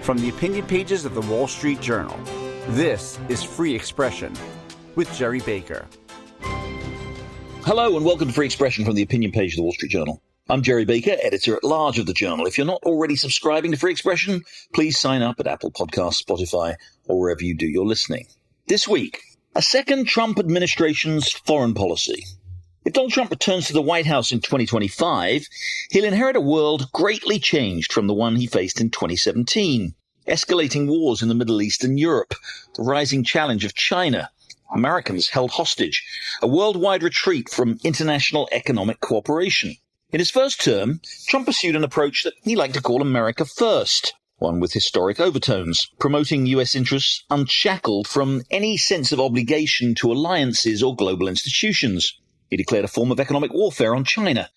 From the opinion pages of the Wall Street Journal, this is Free Expression with Gerry Baker. Hello and welcome to Free Expression from the opinion page of the Wall Street Journal. I'm Gerry Baker, editor-at-large of the Journal. If you're not already subscribing to Free Expression, please sign up at Apple Podcasts, Spotify, or wherever you do your listening. This week, a second Trump administration's foreign policy. If Donald Trump returns to the White House in 2025, he'll inherit a world greatly changed from the one he faced in 2017. Escalating wars in the Middle East and Europe, the rising challenge of China, Americans held hostage, a worldwide retreat from international economic cooperation. In his first term, Trump pursued an approach that he liked to call America First, one with historic overtones, promoting U.S. interests unshackled from any sense of obligation to alliances or global institutions. He declared a form of economic warfare on China,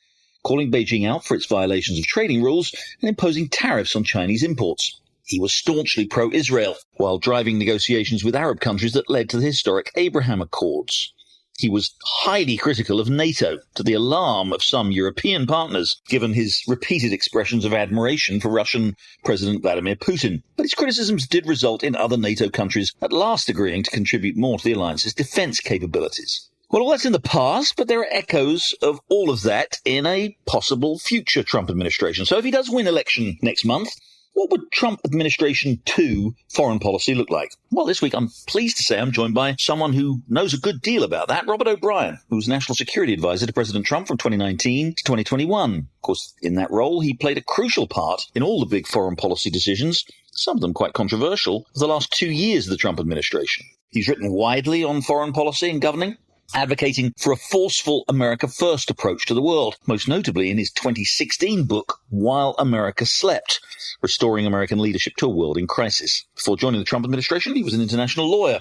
calling Beijing out for its violations of trading rules and imposing tariffs on Chinese imports. He was staunchly pro-Israel, while driving negotiations with Arab countries that led to the historic Abraham Accords. He was highly critical of NATO, to the alarm of some European partners, given his repeated expressions of admiration for Russian President Vladimir Putin. But his criticisms did result in other NATO countries at last agreeing to contribute more to the alliance's defense capabilities. Well, all that's in the past, but there are echoes of all of that in a possible future Trump administration. So if he does win election next month, what would Trump administration 2 foreign policy look like? Well, this week I'm pleased to say I'm joined by someone who knows a good deal about that, Robert O'Brien, who was National Security Advisor to President Trump from 2019 to 2021. Of course, in that role, he played a crucial part in all the big foreign policy decisions, some of them quite controversial, of the last 2 years of the Trump administration. He's written widely on foreign policy and governing, advocating for a forceful America First approach to the world, most notably in his 2016 book, While America Slept, Restoring American Leadership to a World in Crisis. Before joining the Trump administration, he was an international lawyer.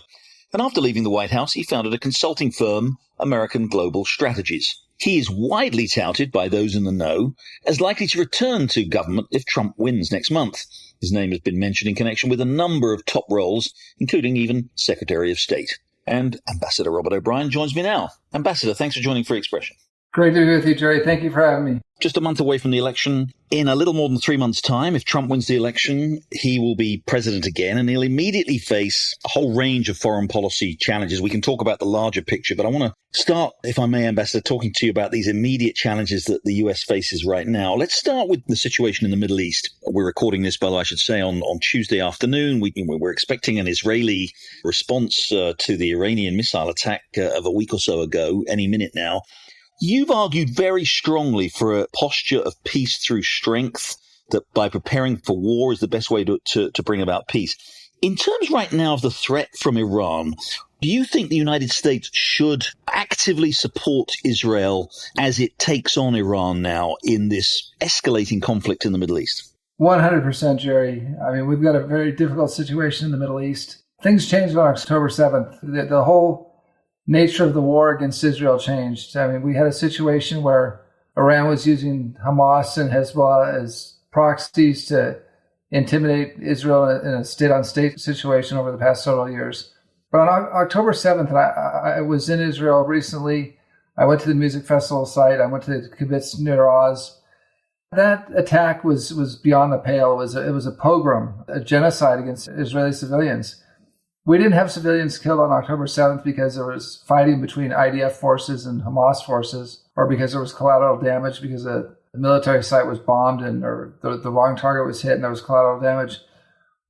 And after leaving the White House, he founded a consulting firm, American Global Strategies. He is widely touted by those in the know as likely to return to government if Trump wins next month. His name has been mentioned in connection with a number of top roles, including even Secretary of State. And Ambassador Robert O'Brien joins me now. Ambassador, thanks for joining Free Expression. Great to be with you, Gerry. Thank you for having me. Just a month away from the election. In a little more than 3 months' time, if Trump wins the election, he will be president again, and he'll immediately face a whole range of foreign policy challenges. We can talk about the larger picture, but I want to start, if I may, Ambassador, talking to you about these immediate challenges that the U.S. faces right now. Let's start with the situation in the Middle East. We're recording this, by the way, I should say, on Tuesday afternoon. We're expecting an Israeli response to the Iranian missile attack of a week or so ago, any minute now. You've argued very strongly for a posture of peace through strength, that by preparing for war is the best way to bring about peace. In terms right now of the threat from Iran, do you think the United States should actively support Israel as it takes on Iran now in this escalating conflict in the Middle East? 100%, Gerry. I mean, we've got a very difficult situation in the Middle East. Things changed on October 7th. The whole nature of the war against Israel changed. I mean, we had a situation where Iran was using Hamas and Hezbollah as proxies to intimidate Israel in a state-on-state situation over the past several years. But on October 7th, I was in Israel recently. I went to the music festival site. I went to the Kibbutz Nir Oz. That attack was beyond the pale. It was a pogrom, a genocide against Israeli civilians. We didn't have civilians killed on October 7th because there was fighting between IDF forces and Hamas forces, or because there was collateral damage because the military site was bombed or the wrong target was hit and there was collateral damage.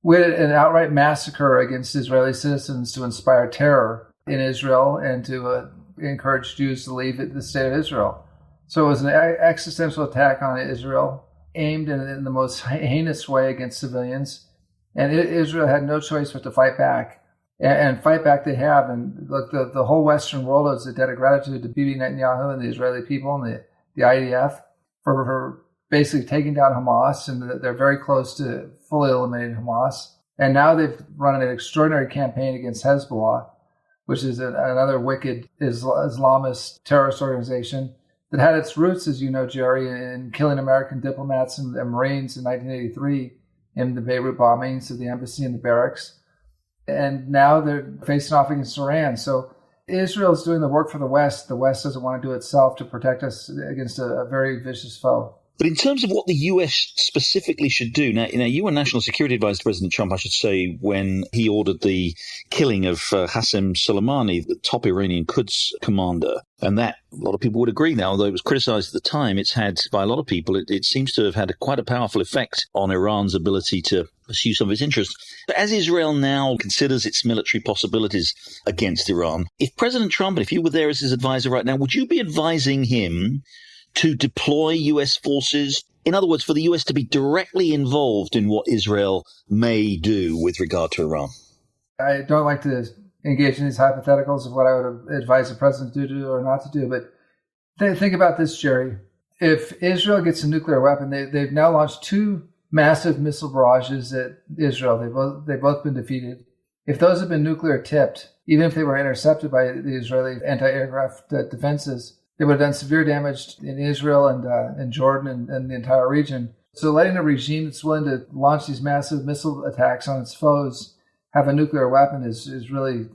We had an outright massacre against Israeli citizens to inspire terror in Israel and to encourage Jews to leave the state of Israel. So it was an existential attack on Israel, aimed in the most heinous way against civilians. And Israel had no choice but to fight back. And fight back they have. And look, the whole Western world owes a debt of gratitude to Bibi Netanyahu and the Israeli people and the IDF for basically taking down Hamas. And they're very close to fully eliminating Hamas. And now they've run an extraordinary campaign against Hezbollah, which is another wicked Islamist terrorist organization that had its roots, as you know, Gerry, in killing American diplomats and Marines in 1983 in the Beirut bombings of the embassy and the barracks. And now they're facing off against Iran. So Israel is doing the work for the West. The West doesn't want to do it itself to protect us against a very vicious foe. But in terms of what the US specifically should do, now you were National Security Advisor to President Trump, I should say, when he ordered the killing of Qasem Soleimani, the top Iranian Quds commander. And that, a lot of people would agree now, although it was criticized at the time, it's had, by a lot of people, it seems to have had quite a powerful effect on Iran's ability to pursue some of its interests. But as Israel now considers its military possibilities against Iran, if President Trump, if you were there as his advisor right now, would you be advising him to deploy U.S. forces? In other words, for the U.S. to be directly involved in what Israel may do with regard to Iran? I don't like to engage in these hypotheticals of what I would advise the president to do or not to do, but think about this, Jerry. If Israel gets a nuclear weapon, they've now launched 2 massive missile barrages at Israel. They've both been defeated. If those had been nuclear tipped, even if they were intercepted by the Israeli anti-aircraft defenses, they would have done severe damage in Israel and Jordan and the entire region. So letting a regime that's willing to launch these massive missile attacks on its foes have a nuclear weapon is really,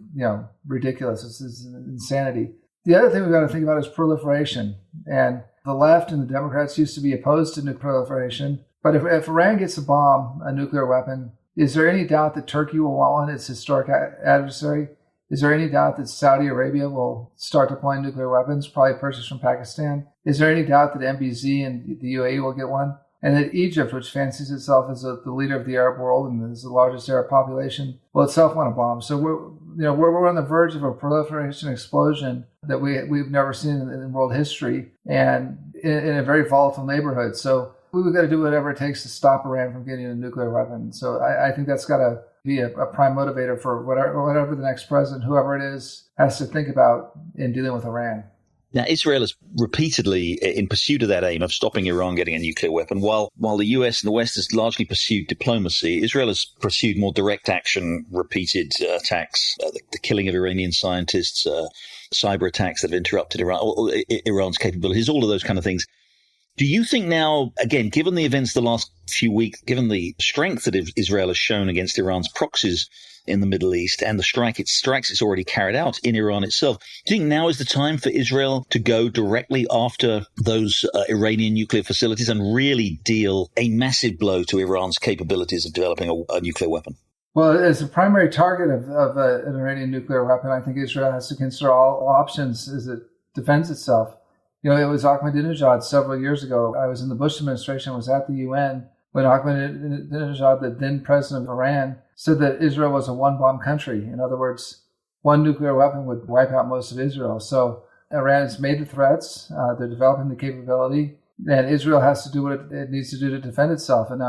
ridiculous. It's insanity. The other thing we've got to think about is proliferation. And the left and the Democrats used to be opposed to nuclear proliferation. But if Iran gets a nuclear weapon, is there any doubt that Turkey will want one, its historic adversary? Is there any doubt that Saudi Arabia will start deploying nuclear weapons, probably purchased from Pakistan? Is there any doubt that MBZ and the UAE will get one? And that Egypt, which fancies itself as the leader of the Arab world and is the largest Arab population, will itself want a bomb? So we're on the verge of a proliferation explosion that we've never seen in world history, and in a very volatile neighborhood. So we've got to do whatever it takes to stop Iran from getting a nuclear weapon. So I think that's got to be a prime motivator for whatever the next president, whoever it is, has to think about in dealing with Iran. Now, Israel has repeatedly, in pursuit of that aim of stopping Iran getting a nuclear weapon, while the US and the West has largely pursued diplomacy, Israel has pursued more direct action, repeated attacks, the killing of Iranian scientists, cyber attacks that have interrupted Iran's capabilities, all of those kind of things. Do you think now, again, given the events the last few weeks, given the strength that Israel has shown against Iran's proxies in the Middle East and the strikes it's already carried out in Iran itself, do you think now is the time for Israel to go directly after those Iranian nuclear facilities and really deal a massive blow to Iran's capabilities of developing a nuclear weapon? Well, as a primary target of an Iranian nuclear weapon, I think Israel has to consider all options as it defends itself. It was Ahmadinejad several years ago. I was in the Bush administration, was at the UN when Ahmadinejad, the then president of Iran, said that Israel was a one-bomb country. In other words, one nuclear weapon would wipe out most of Israel. So Iran has made the threats. They're developing the capability. And Israel has to do what it needs to do to defend itself. And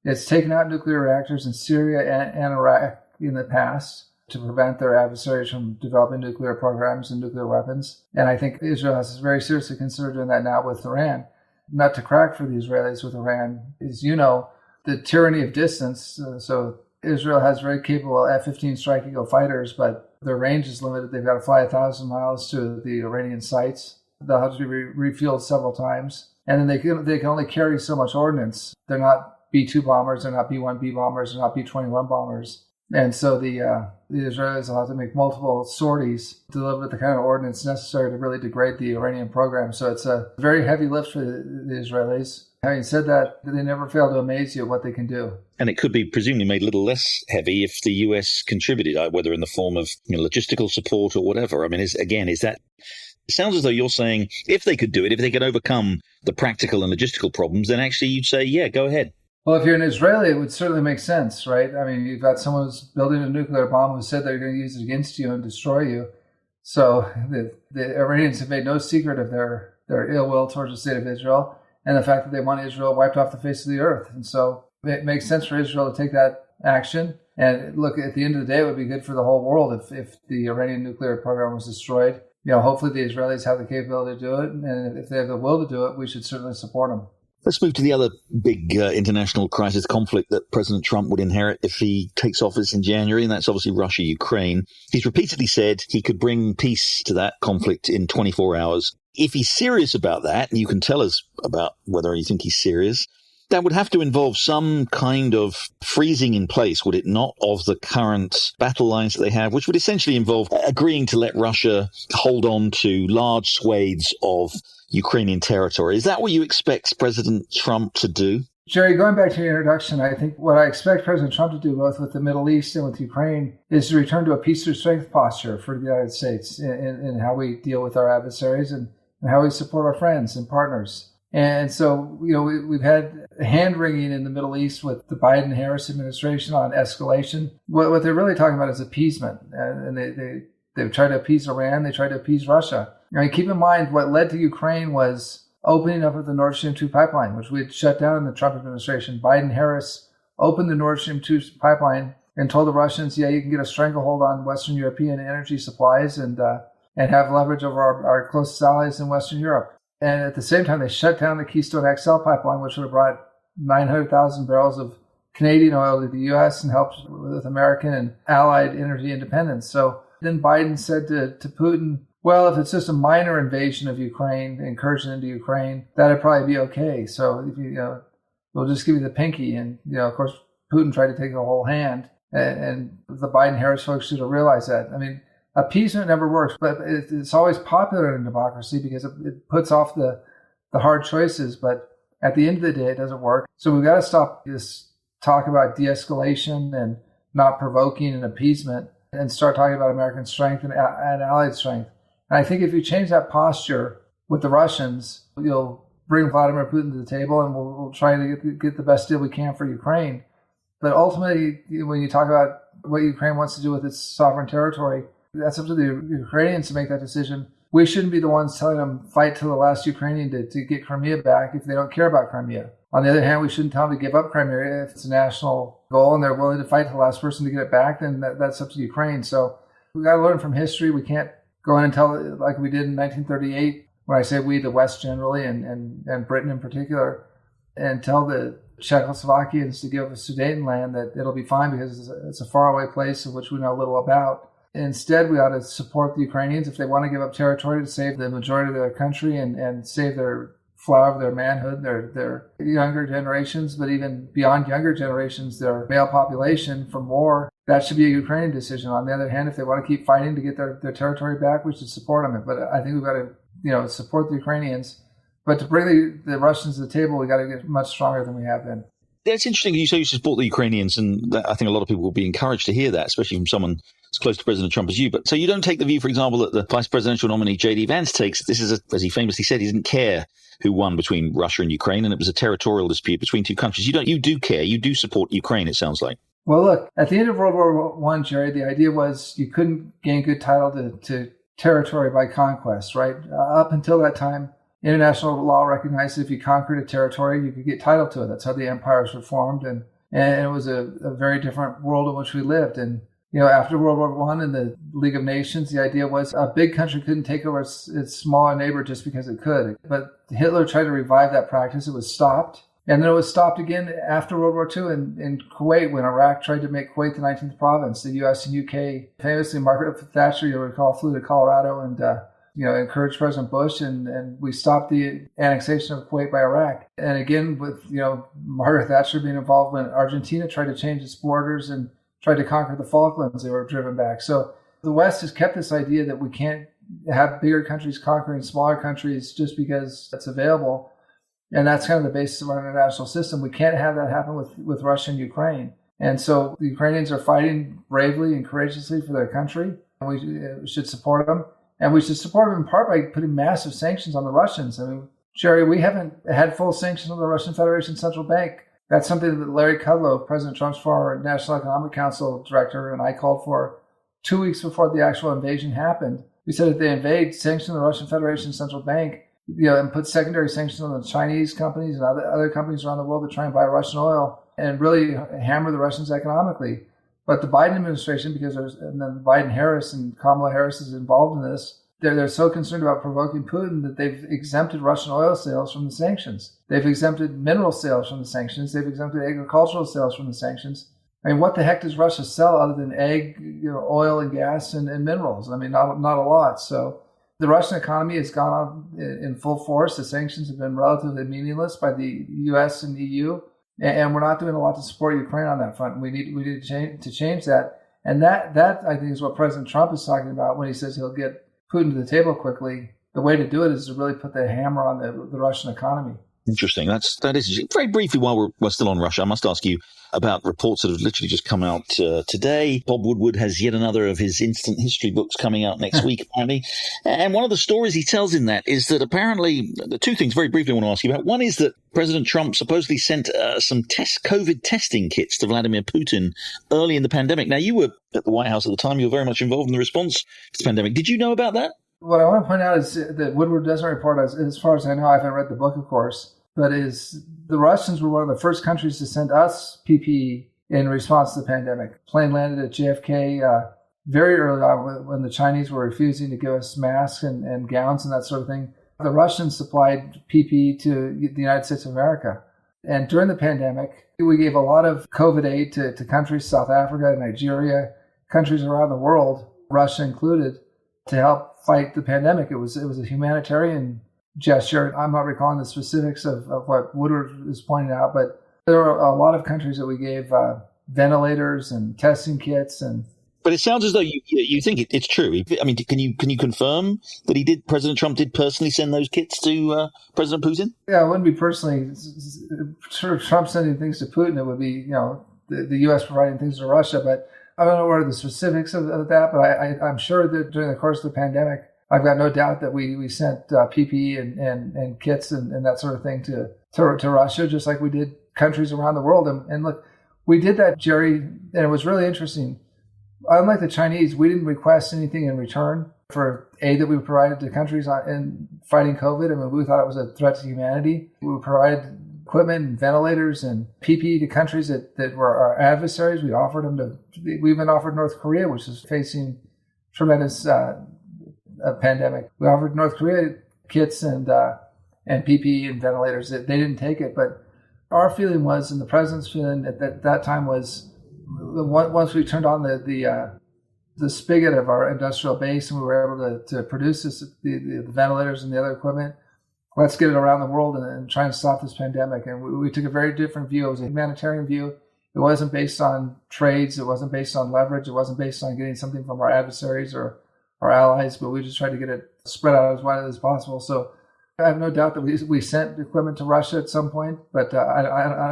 it's taken out nuclear reactors in Syria and Iraq in the past to prevent their adversaries from developing nuclear programs and nuclear weapons. And I think Israel has very seriously considered doing that now with Iran. Not to crack for the Israelis with Iran is, the tyranny of distance. So Israel has very capable F-15 Strike Eagle fighters, but their range is limited. They've got to fly 1,000 miles to the Iranian sites. They'll have to be refueled several times. And then they can only carry so much ordnance. They're not B-2 bombers, they're not B-1B bombers, they're not B-21 bombers. And so the Israelis will have to make multiple sorties to deliver the kind of ordnance necessary to really degrade the Iranian program. So it's a very heavy lift for the Israelis. Having said that, they never fail to amaze you at what they can do. And it could be presumably made a little less heavy if the US contributed, whether in the form of logistical support or whatever. I mean, is that... It sounds as though you're saying if they could do it, if they could overcome the practical and logistical problems, then actually you'd say, yeah, go ahead. Well, if you're an Israeli, it would certainly make sense, right? I mean, you've got someone who's building a nuclear bomb who said they're going to use it against you and destroy you. So the Iranians have made no secret of their ill will towards the state of Israel and the fact that they want Israel wiped off the face of the earth. And so it makes sense for Israel to take that action. And look, at the end of the day, it would be good for the whole world if the Iranian nuclear program was destroyed. Hopefully the Israelis have the capability to do it. And if they have the will to do it, we should certainly support them. Let's move to the other big international crisis conflict that President Trump would inherit if he takes office in January, and that's obviously Russia-Ukraine. He's repeatedly said he could bring peace to that conflict in 24 hours. If he's serious about that, and you can tell us about whether you think he's serious, That would have to involve some kind of freezing in place, would it not, of the current battle lines that they have, which would essentially involve agreeing to let Russia hold on to large swathes of Ukrainian territory. Is that what you expect President Trump to do? Jerry, going back to your introduction, I think what I expect President Trump to do, both with the Middle East and with Ukraine, is to return to a peace through strength posture for the United States in how we deal with our adversaries and how we support our friends and partners. And so, we've had hand-wringing in the Middle East with the Biden-Harris administration on escalation. What they're really talking about is appeasement. And they've tried to appease Iran. They tried to appease Russia. I mean, keep in mind, what led to Ukraine was opening up of the Nord Stream 2 pipeline, which we had shut down in the Trump administration. Biden-Harris opened the Nord Stream 2 pipeline and told the Russians, you can get a stranglehold on Western European energy supplies and have leverage over our closest allies in Western Europe. And at the same time, they shut down the Keystone XL pipeline, which would have brought 900,000 barrels of Canadian oil to the U.S. and helped with American and allied energy independence. So then Biden said to Putin, well, if it's just a minor invasion of Ukraine, incursion into Ukraine, that'd probably be okay. So if we'll just give you the pinky. And, of course, Putin tried to take the whole hand. And the Biden-Harris folks should have realized that. I mean, appeasement never works, but it's always popular in democracy because it puts off the hard choices. But at the end of the day, it doesn't work. So we've got to stop this talk about de-escalation and not provoking and appeasement and start talking about American strength and allied strength. And I think if you change that posture with the Russians, you'll bring Vladimir Putin to the table and we'll try to get the best deal we can for Ukraine. But ultimately, when you talk about what Ukraine wants to do with its sovereign territory, that's up to the Ukrainians to make that decision. We shouldn't be the ones telling them fight to the last Ukrainian to get Crimea back if they don't care about Crimea. On the other hand, we shouldn't tell them to give up Crimea if it's a national goal and they're willing to fight to the last person to get it back, then that's up to Ukraine. So we've got to learn from history. We can't go in and tell it like we did in 1938, when I say we, the West generally, and Britain in particular, and tell the Czechoslovakians to give us Sudetenland that it'll be fine because it's a faraway place of which we know little about. Instead, we ought to support the Ukrainians if they want to give up territory to save the majority of their country and save their flower of their manhood, their younger generations, but even beyond younger generations, their male population from war. That should be a Ukrainian decision. On the other hand, if they want to keep fighting to get their territory back, we should support them. But I think we've got to support the Ukrainians. But to bring the Russians to the table, we've got to get much stronger than we have been. It's interesting you say you support the Ukrainians, and I think a lot of people will be encouraged to hear that, especially from someone as close to President Trump as you. But so you don't take the view, for example, that the vice presidential nominee J.D. Vance takes. This is, as he famously said, he didn't care who won between Russia and Ukraine, and it was a territorial dispute between two countries. You do care. You do support Ukraine, it sounds like. Well, look, at the end of World War I, Jerry, the idea was you couldn't gain good title to territory by conquest, right? Up until that time, international law recognized if you conquered a territory, you could get title to it. That's how the empires were formed, and it was a very different world in which we lived. And after World War I and the League of Nations, the idea was a big country couldn't take over its smaller neighbor just because it could. But Hitler tried to revive that practice. It was stopped. And then it was stopped again after World War II in Kuwait, when Iraq tried to make Kuwait the 19th province. The U.S. and UK, famously, Margaret Thatcher, you'll recall, flew to Colorado and encouraged President Bush, and we stopped the annexation of Kuwait by Iraq. And again, with Margaret Thatcher being involved when Argentina tried to change its borders and tried to conquer the Falklands, they were driven back. So the West has kept this idea that we can't have bigger countries conquering smaller countries just because it's available. And that's kind of the basis of our international system. We can't have that happen with Russia and Ukraine. And so the Ukrainians are fighting bravely and courageously for their country. And we should support them. And we should support them in part by putting massive sanctions on the Russians. I mean, Jerry, we haven't had full sanctions on the Russian Federation Central Bank. That's something that Larry Kudlow, President Trump's former National Economic Council director, and I called for 2 weeks before the actual invasion happened. We said if they invade, sanction the Russian Federation Central Bank, and put secondary sanctions on the Chinese companies and other companies around the world that try and buy Russian oil and really hammer the Russians economically. But the Biden administration, and then Biden-Harris and Kamala Harris is involved in this, they're so concerned about provoking Putin that they've exempted Russian oil sales from the sanctions. They've exempted mineral sales from the sanctions. They've exempted agricultural sales from the sanctions. I mean, what the heck does Russia sell other than egg, oil and gas and minerals? I mean, not a lot. So The Russian economy has gone on in full force. The sanctions have been relatively meaningless by the U.S. and EU, and we're not doing a lot to support Ukraine on that front. We need to change that, and that I think is what President Trump is talking about when he says he'll get Putin to the table quickly. The way to do it is to really put the hammer on the Russian economy. Interesting. That is very briefly. While we're still on Russia, I must ask you about reports that have literally just come out today. Bob Woodward has yet another of his instant history books coming out next week, apparently. And one of the stories he tells in that is that apparently the two things very briefly I want to ask you about. One is that President Trump supposedly sent some COVID testing kits to Vladimir Putin early in the pandemic. Now, you were at the White House at the time. You were very much involved in the response to the pandemic. Did you know about that? What I want to point out is that Woodward doesn't report, as far as I know, I haven't read the book, of course, but is the Russians were one of the first countries to send us PPE in response to the pandemic. Plane landed at JFK very early on when the Chinese were refusing to give us masks and gowns and that sort of thing. The Russians supplied PPE to the United States of America. And during the pandemic, we gave a lot of COVID aid to countries, South Africa, Nigeria, countries around the world, Russia included, to help fight the pandemic. It was a humanitarian gesture. I'm not recalling the specifics of what Woodward is pointing out, but there were a lot of countries that we gave ventilators and testing kits. But it sounds as though you think it's true. I mean, can you confirm that President Trump did personally send those kits to President Putin? Yeah, it wouldn't be personally. Sort of Trump sending things to Putin. It would be, the U.S. providing things to Russia, but I don't know what are the specifics of that, but I'm sure that during the course of the pandemic, I've got no doubt that we sent PPE and kits and that sort of thing to Russia, just like we did countries around the world. And look, we did that, Jerry, and it was really interesting. Unlike the Chinese, we didn't request anything in return for aid that we provided to countries in fighting COVID. I mean, we thought it was a threat to humanity. We provided equipment and ventilators and PPE to countries that were our adversaries. We even offered North Korea, which is facing tremendous pandemic. We offered North Korea kits and PPE and ventilators. They didn't take it, but our feeling was, and the president's feeling at that time was, once we turned on the spigot of our industrial base and we were able to produce the ventilators and the other equipment, let's get it around the world and try and stop this pandemic. And we took a very different view. It was a humanitarian view. It wasn't based on trades. It wasn't based on leverage. It wasn't based on getting something from our adversaries or our allies, but we just tried to get it spread out as widely as possible. So I have no doubt that we sent equipment to Russia at some point, but I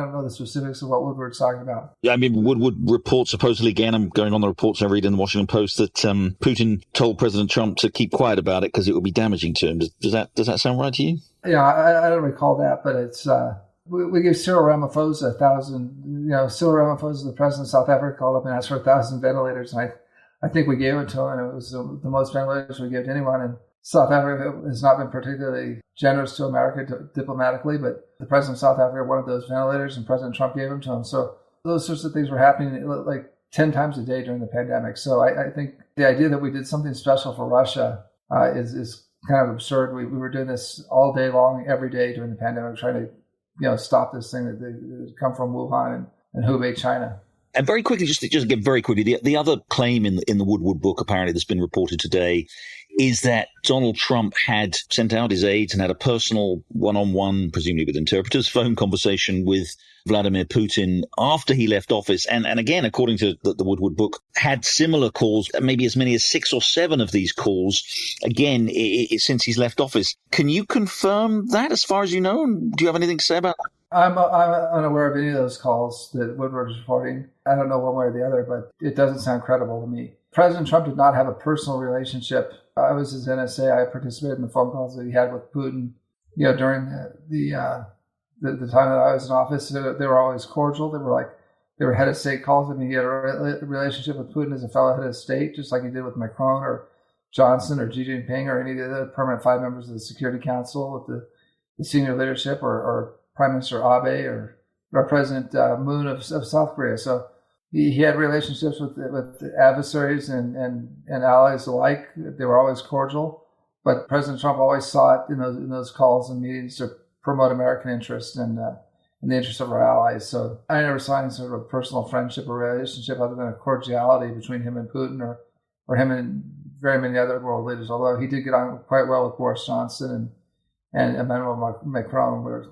don't know the specifics of what Woodward's talking about. Yeah, I mean, Woodward reports supposedly, again, I'm going on the reports I read in the Washington Post, that Putin told President Trump to keep quiet about it because it would be damaging to him. Does that sound right to you? Yeah, I don't recall that, but it's we gave Cyril Ramaphosa 1,000. Cyril Ramaphosa, the president of South Africa, called up and asked for 1,000 ventilators, and I think we gave it to him, and it was the most ventilators we gave to anyone. And South Africa has not been particularly generous to America diplomatically, but the president of South Africa wanted those ventilators, and President Trump gave them to him. So those sorts of things were happening like 10 times a day during the pandemic. So I think the idea that we did something special for Russia is kind of absurd. We were doing this all day long, every day during the pandemic, trying to stop this thing that come from Wuhan and Hubei, China. And very quickly, just again, very quickly, the other claim in the Woodward book, apparently, that's been reported today, is that Donald Trump had sent out his aides and had a personal one-on-one, presumably with interpreters, phone conversation with Vladimir Putin after he left office. And again, according to the Woodward book, had similar calls, maybe as many as 6 or 7 of these calls, again, since he's left office. Can you confirm that as far as you know? And do you have anything to say about that? I'm unaware of any of those calls that Woodward is reporting. I don't know one way or the other, but it doesn't sound credible to me. President Trump did not have a personal relationship. I was his NSA. I participated in the phone calls that he had with Putin, during the time that I was in office. They were always cordial. They were head of state calls. I mean, he had a relationship with Putin as a fellow head of state, just like he did with Macron or Johnson or Xi Jinping or any of the other permanent 5 members of the Security Council with the senior leadership or Prime Minister Abe or President Moon of South Korea. So he had relationships with adversaries and allies alike. They were always cordial, but President Trump always sought in those calls and meetings to promote American interests and the interests of our allies. So I never saw any sort of a personal friendship or relationship other than a cordiality between him and Putin or him and very many other world leaders, although he did get on quite well with Boris Johnson and Emmanuel Macron, where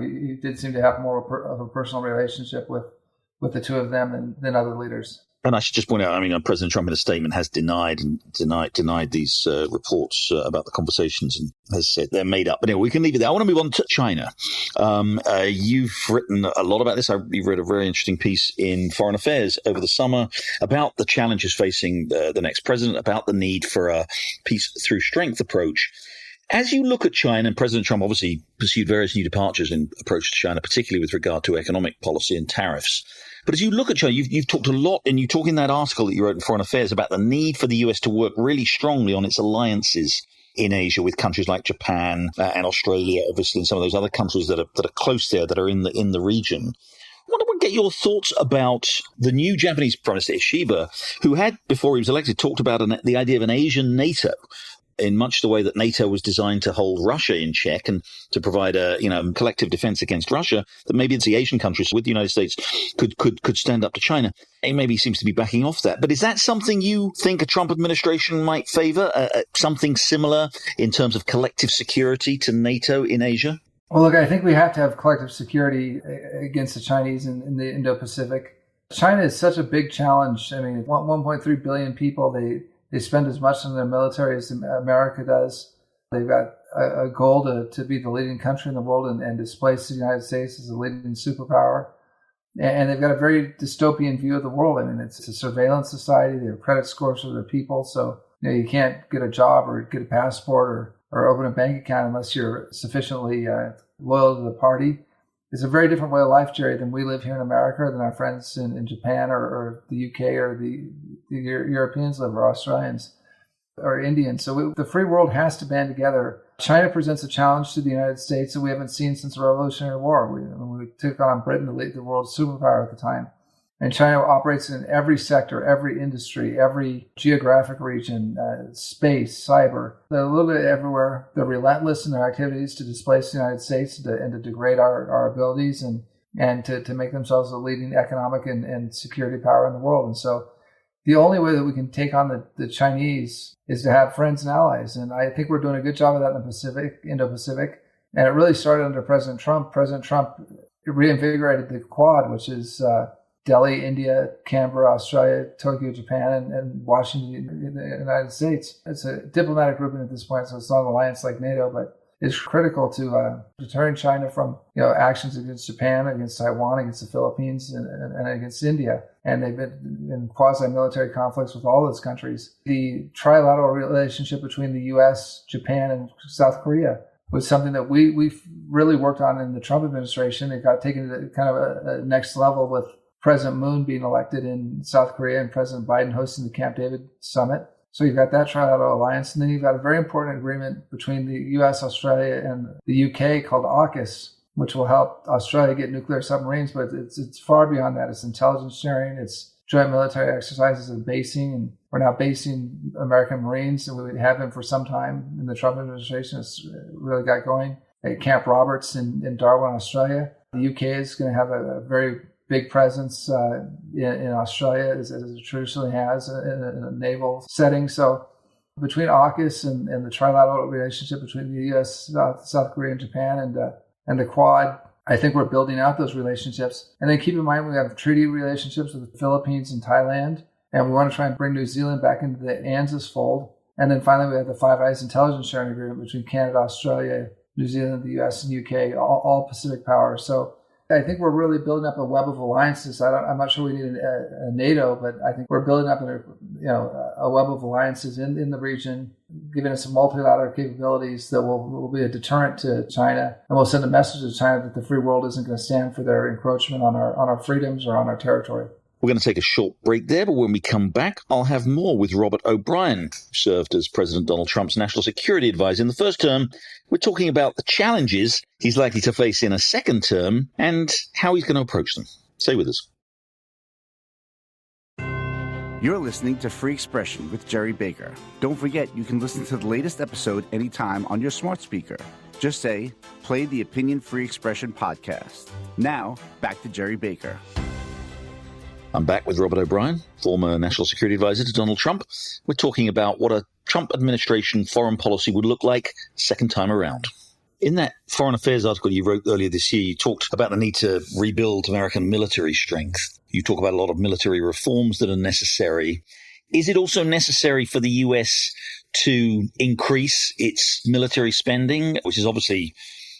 he did seem to have more of a personal relationship with the two of them than other leaders. And I should just point out, President Trump in a statement has denied these reports about the conversations and has said they're made up. But anyway, we can leave it there. I want to move on to China. You've written a lot about this. You've read a very interesting piece in Foreign Affairs over the summer about the challenges facing the next president, about the need for a peace through strength approach. As you look at China, and President Trump obviously pursued various new departures in approach to China, particularly with regard to economic policy and tariffs. But as you look at China, you've talked a lot, and you talk in that article that you wrote in Foreign Affairs about the need for the US to work really strongly on its alliances in Asia with countries like Japan and Australia, obviously, and some of those other countries that are close there, that are in the region. I want to get your thoughts about the new Japanese Prime Minister Ishiba, who had, before he was elected, talked about the idea of an Asian NATO, in much the way that NATO was designed to hold Russia in check and to provide a collective defense against Russia, that maybe it's the Asian countries with the United States could stand up to China. He maybe seems to be backing off that. But is that something you think a Trump administration might favor, something similar in terms of collective security to NATO in Asia? Well, look, I think we have to have collective security against the Chinese in the Indo-Pacific. China is such a big challenge. 1.3 billion people, They spend as much on their military as America does. They've got a goal to be the leading country in the world and displace the United States as a leading superpower. And they've got a very dystopian view of the world. It's a surveillance society. They have credit scores for their people. So you can't get a job or get a passport or open a bank account unless you're sufficiently loyal to the party. It's a very different way of life, Jerry, than we live here in America, than our friends in Japan or the UK or the Europeans live, or Australians or Indians. So the free world has to band together. China presents a challenge to the United States that we haven't seen since the Revolutionary War. We took on Britain, the world superpower at the time. And China operates in every sector, every industry, every geographic region, space, cyber. They're literally everywhere. They're relentless in their activities to displace the United States and to degrade our abilities and to make themselves a leading economic and security power in the world. And so the only way that we can take on the Chinese is to have friends and allies. And I think we're doing a good job of that in the Indo-Pacific. And it really started under President Trump. President Trump reinvigorated the Quad, which is Delhi, India, Canberra, Australia, Tokyo, Japan, and Washington in the United States. It's a diplomatic grouping at this point, so it's not an alliance like NATO, but it's critical to deterring China from actions against Japan, against Taiwan, against the Philippines, and against India. And they've been in quasi-military conflicts with all those countries. The trilateral relationship between the U.S., Japan, and South Korea was something that we've really worked on in the Trump administration. It got taken to kind of a next level with President Moon being elected in South Korea and President Biden hosting the Camp David summit. So you've got that trilateral alliance. And then you've got a very important agreement between the U.S., Australia, and the U.K. called AUKUS, which will help Australia get nuclear submarines. But it's far beyond that. It's intelligence sharing. It's joint military exercises and basing. And we're now basing American Marines, and we have been for some time in the Trump administration. It's really got going at Camp Roberts in Darwin, Australia. The U.K. is going to have a very big presence in Australia, as it traditionally has in a naval setting. So between AUKUS and the trilateral relationship between the U.S., South Korea, and Japan, and the Quad, I think we're building out those relationships. And then keep in mind we have treaty relationships with the Philippines and Thailand, and we want to try and bring New Zealand back into the ANZUS fold. And then finally we have the Five Eyes intelligence sharing agreement between Canada, Australia, New Zealand, the U.S., and U.K., all Pacific powers. So I think we're really building up a web of alliances. I'm not sure we need a NATO, but I think we're building up a web of alliances in the region, giving us some multilateral capabilities that will be a deterrent to China, and will send a message to China that the free world isn't going to stand for their encroachment on our freedoms or on our territory. We're going to take a short break there, but when we come back, I'll have more with Robert O'Brien, who served as President Donald Trump's national security advisor in the first term. We're talking about the challenges he's likely to face in a second term and how he's going to approach them. Stay with us. You're listening to Free Expression with Gerry Baker. Don't forget, you can listen to the latest episode anytime on your smart speaker. Just say, play the Opinion Free Expression podcast. Now, back to Gerry Baker. I'm back with Robert O'Brien, former National Security Advisor to Donald Trump. We're talking about what a Trump administration foreign policy would look like second time around. In that Foreign Affairs article you wrote earlier this year, you talked about the need to rebuild American military strength. You talk about a lot of military reforms that are necessary. Is it also necessary for the US to increase its military spending, which is obviously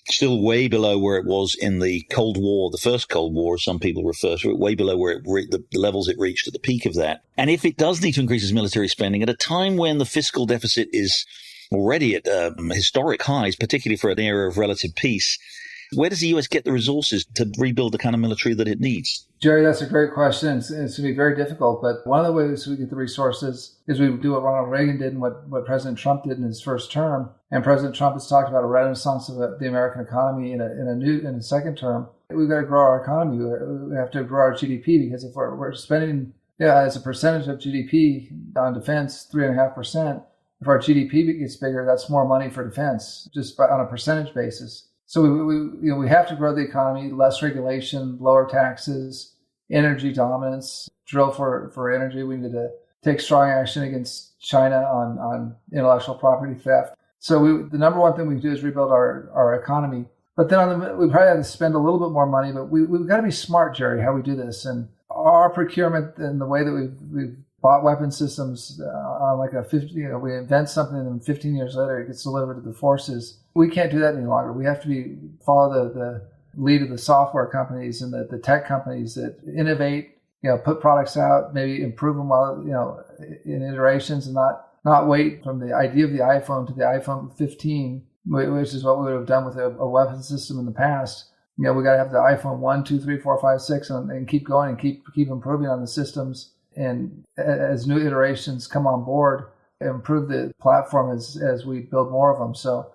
still way below where it was in the Cold War, the first Cold War, as some people refer to it, way below where the levels it reached at the peak of that? And if it does need to increase its military spending at a time when the fiscal deficit is already at historic highs, particularly for an era of relative peace, where does the U.S. get the resources to rebuild the kind of military that it needs? Jerry, that's a great question. It's going to be very difficult, but one of the ways we get the resources is we do what Ronald Reagan did and what President Trump did in his first term. And President Trump has talked about a renaissance of the American economy in a second term. We've got to grow our economy. We have to grow our GDP, because if we're spending as a percentage of GDP on defense 3.5%, if our GDP gets bigger, that's more money for defense just on a percentage basis. So we have to grow the economy, less regulation, lower taxes, energy dominance, drill for energy. We need to take strong action against China on intellectual property theft. So the number one thing we do is rebuild our economy. But then we probably have to spend a little bit more money, but we've got to be smart, Jerry, how we do this. And our procurement and the way that we've bought weapon systems on like a 50, we invent something and then 15 years later it gets delivered to the forces. We can't do that any longer. We have to follow the lead of the software companies and the tech companies that innovate, put products out, maybe improve them while, in iterations, and not wait from the idea of the iPhone to the iPhone 15, which is what we would have done with a weapon system in the past. We got to have the iPhone 1, 2, 3, 4, 5, 6 and keep going and keep improving on the systems. And as new iterations come on board, improve the platform as we build more of them. So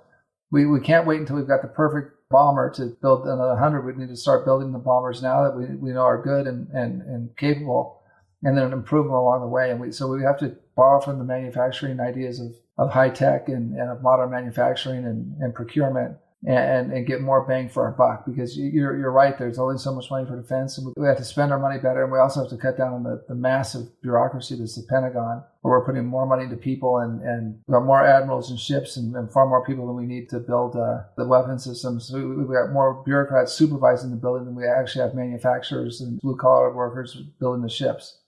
we can't wait until we've got the perfect bomber to build another 100. We need to start building the bombers now that we know are good and capable, and then improve them along the way. And so we have to borrow from the manufacturing ideas of high tech and of modern manufacturing and procurement, and get more bang for our buck, because you're right, there's only so much money for defense, and we have to spend our money better, and we also have to cut down on the massive bureaucracy that's the Pentagon, where we're putting more money into people and we've got more admirals and ships and far more people than we need to build the weapon systems. So we've got more bureaucrats supervising the building than we actually have manufacturers and blue-collar workers building the ships.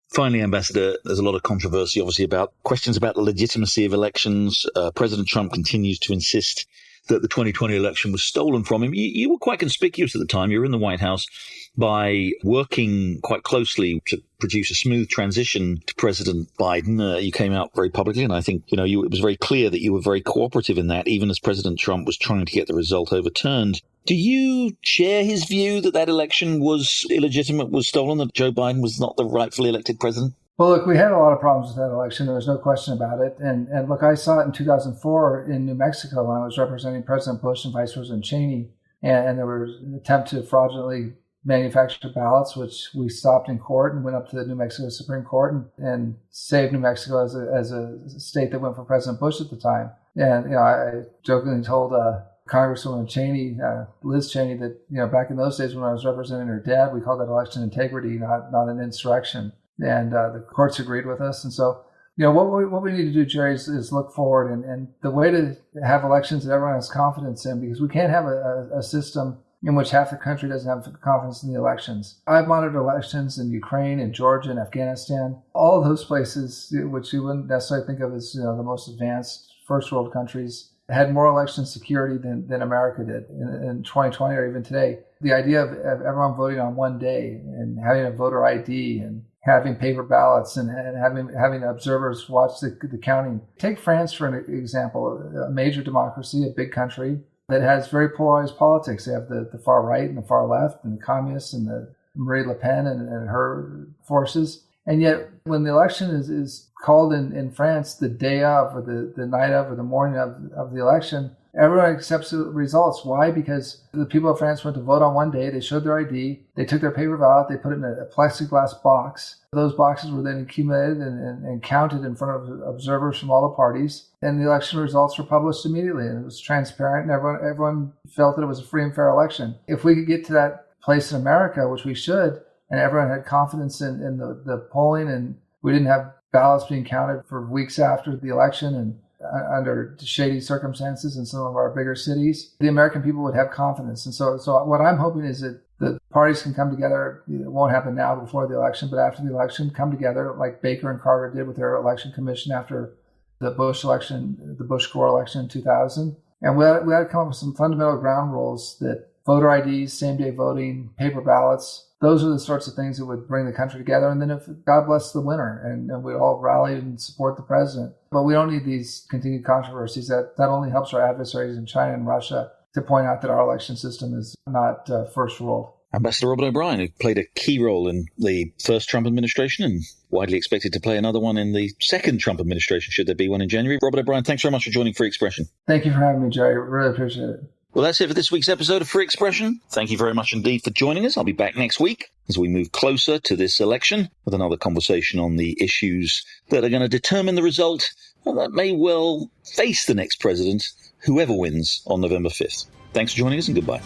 Finally, Ambassador, there's a lot of controversy, obviously, about questions about the legitimacy of elections. President Trump continues to insist that the 2020 election was stolen from him. You were quite conspicuous at the time. You were in the White House by working quite closely to produce a smooth transition to President Biden. You came out very publicly, and I think it was very clear that you were very cooperative in that, even as President Trump was trying to get the result overturned. Do you share his view that election was illegitimate, was stolen, that Joe Biden was not the rightfully elected president? Well, look, we had a lot of problems with that election. There was no question about it. And look, I saw it in 2004 in New Mexico when I was representing President Bush and Vice President Cheney. And there was an attempt to fraudulently manufacture ballots, which we stopped in court and went up to the New Mexico Supreme Court and saved New Mexico as a state that went for President Bush at the time. And, I jokingly told Congresswoman Cheney, Liz Cheney, that, back in those days when I was representing her dad, we called that election integrity, not an insurrection. And the courts agreed with us. And so, what we need to do, Jerry, is look forward. And the way to have elections that everyone has confidence in, because we can't have a system in which half the country doesn't have confidence in the elections. I've monitored elections in Ukraine and Georgia and Afghanistan, all of those places, which you wouldn't necessarily think of as the most advanced first world countries, had more election security than America did in 2020 or even today. The idea of everyone voting on one day and having a voter ID and having paper ballots and having observers watch the counting. Take France for an example, a major democracy, a big country that has very polarized politics. They have the far right and the far left and the communists and the Marie Le Pen and her forces. And yet when the election is called in France the day of or the night of or the morning of the election, everyone accepts the results. Why? Because the people of France went to vote on one day. They showed their ID. They took their paper ballot. They put it in a plexiglass box. Those boxes were then accumulated and counted in front of observers from all the parties. And the election results were published immediately. And it was transparent, and everyone felt that it was a free and fair election. If we could get to that place in America, which we should, and everyone had confidence in the polling, and we didn't have ballots being counted for weeks after the election and under shady circumstances in some of our bigger cities, the American people would have confidence. And so what I'm hoping is that the parties can come together. It won't happen now before the election, but after the election, come together like Baker and Carter did with their election commission after the Bush election, the Bush-Gore election in 2000. And we had to come up with some fundamental ground rules that voter IDs, same-day voting, paper ballots, those are the sorts of things that would bring the country together. And then if God bless the winner, and we'd all rally and support the president. But we don't need these continued controversies. That only helps our adversaries in China and Russia to point out that our election system is not first world. Ambassador Robert O'Brien, who played a key role in the first Trump administration and widely expected to play another one in the second Trump administration, should there be one in January. Robert O'Brien, thanks very much for joining Free Expression. Thank you for having me, Jerry. Really appreciate it. Well, that's it for this week's episode of Free Expression. Thank you very much indeed for joining us. I'll be back next week as we move closer to this election with another conversation on the issues that are going to determine the result that may well face the next president, whoever wins on November 5th. Thanks for joining us and goodbye.